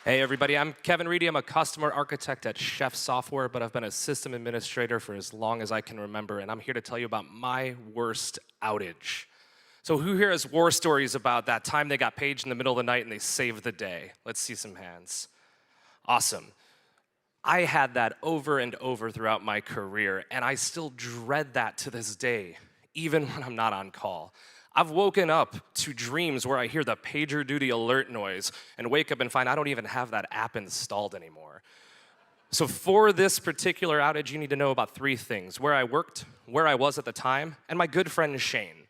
Hey everybody, I'm Kevin Reedy. I'm a customer architect at Chef Software, but I've been a system administrator for as long as I can remember, and I'm here to tell you about my worst outage. So who here has war stories about that time they got paged in the middle of the night and they saved the day? Let's see some hands. Awesome. I had that over and over throughout my career, and I still dread that to this day, even when I'm not on call. I've woken up to dreams where I hear the PagerDuty alert noise and wake up and find I don't even have that app installed anymore. So for this particular outage, you need to know about three things: where I worked, where I was at the time, and my good friend Shane.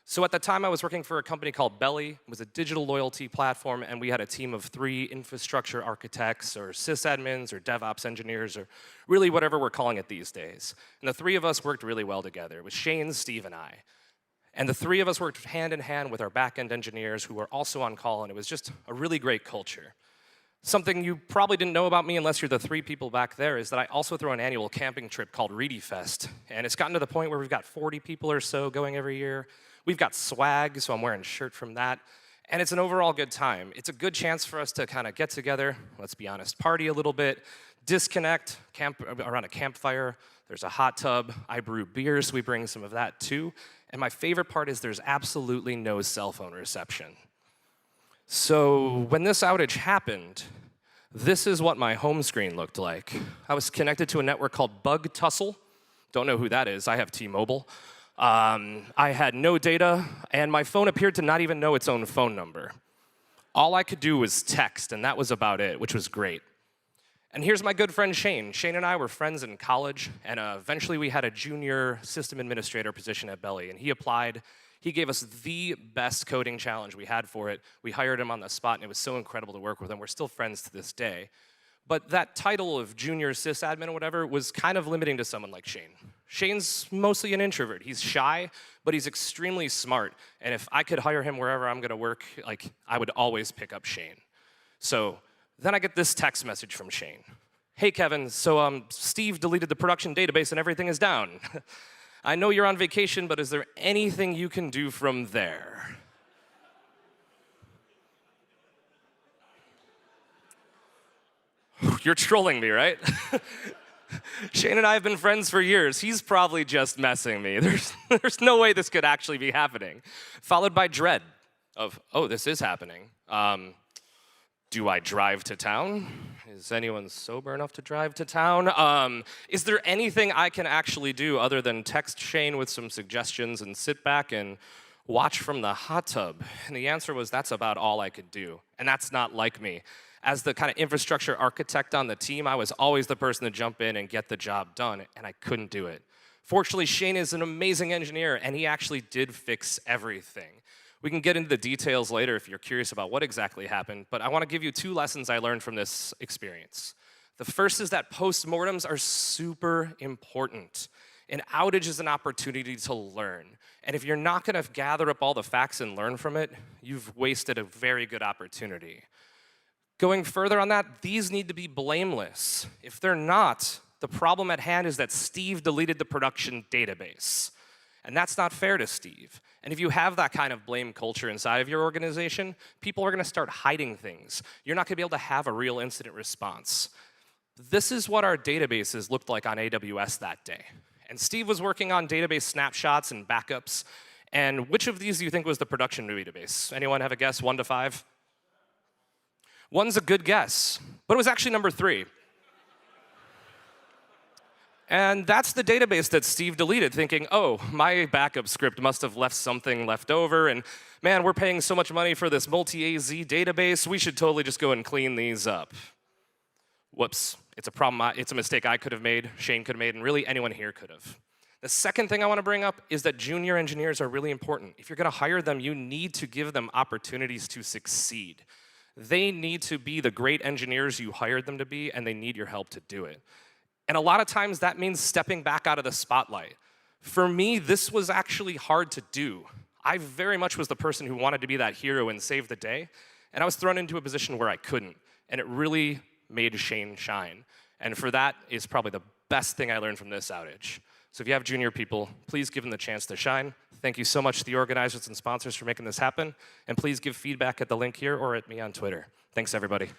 So at the time, I was working for a company called Belly. It was a digital loyalty platform, and we had a team of 3 infrastructure architects or sysadmins or DevOps engineers or really whatever we're calling it these days. And the 3 of us worked really well together. It was Shane, Steve, and I. And the 3 of us worked hand in hand with our back-end engineers who were also on call, and it was just a really great culture. Something you probably didn't know about me unless you're the 3 people back there is that I also throw an annual camping trip called Reedy Fest. And it's gotten to the point where we've got 40 people or so going every year. We've got swag, so I'm wearing a shirt from that. And it's an overall good time. It's a good chance for us to kind of get together, let's be honest, party a little bit, disconnect, camp around a campfire. There's a hot tub. I brew beer, so we bring some of that too. And my favorite part is there's absolutely no cell phone reception. So when this outage happened, this is what my home screen looked like. I was connected to a network called Bug Tussle. Don't know who that is. I have T-Mobile. I had no data, and my phone appeared to not even know its own phone number. All I could do was text, and that was about it, which was great. And here's my good friend Shane. Shane and I were friends in college, and eventually we had a junior system administrator position at Belly, and he applied. He gave us the best coding challenge we had for it. We hired him on the spot, and it was so incredible to work with him. We're still friends to this day. But that title of junior sysadmin or whatever was kind of limiting to someone like Shane. Shane's mostly an introvert. He's shy, but he's extremely smart. And if I could hire him wherever I'm gonna work, I would always pick up Shane. So then I get this text message from Shane. Hey, Kevin, so Steve deleted the production database and everything is down. I know you're on vacation, but is there anything you can do from there? You're trolling me, right? Shane and I have been friends for years. He's probably just messing me. There's no way this could actually be happening. Followed by dread of, oh, this is happening. Do I drive to town? Is anyone sober enough to drive to town? Is there anything I can actually do other than text Shane with some suggestions and sit back and watch from the hot tub? And the answer was, that's about all I could do. And that's not like me. As the kind of infrastructure architect on the team, I was always the person to jump in and get the job done, and I couldn't do it. Fortunately, Shane is an amazing engineer, and he actually did fix everything. We can get into the details later if you're curious about what exactly happened, but I want to give you 2 lessons I learned from this experience. The first is that post-mortems are super important. An outage is an opportunity to learn. And if you're not going to gather up all the facts and learn from it, you've wasted a very good opportunity. Going further on that, these need to be blameless. If they're not, the problem at hand is that Steve deleted the production database. And that's not fair to Steve. And if you have that kind of blame culture inside of your organization, people are going to start hiding things. You're not going to be able to have a real incident response. This is what our databases looked like on AWS that day. And Steve was working on database snapshots and backups. And which of these do you think was the production database? Anyone have a guess, 1 to 5? 1's a good guess, but it was actually number 3. And that's the database that Steve deleted, thinking, oh, my backup script must have left something left over, and man, we're paying so much money for this multi-AZ database, we should totally just go and clean these up. Whoops, it's a problem, it's a mistake I could have made, Shane could have made, and really anyone here could have. The second thing I want to bring up is that junior engineers are really important. If you're going to hire them, you need to give them opportunities to succeed. They need to be the great engineers you hired them to be, and they need your help to do it. And a lot of times that means stepping back out of the spotlight. For me, this was actually hard to do. I very much was the person who wanted to be that hero and save the day, and I was thrown into a position where I couldn't, and it really made Shane shine. And for that is probably the best thing I learned from this outage. So if you have junior people, please give them the chance to shine. Thank you so much to the organizers and sponsors for making this happen. And please give feedback at the link here or at me on Twitter. Thanks, everybody.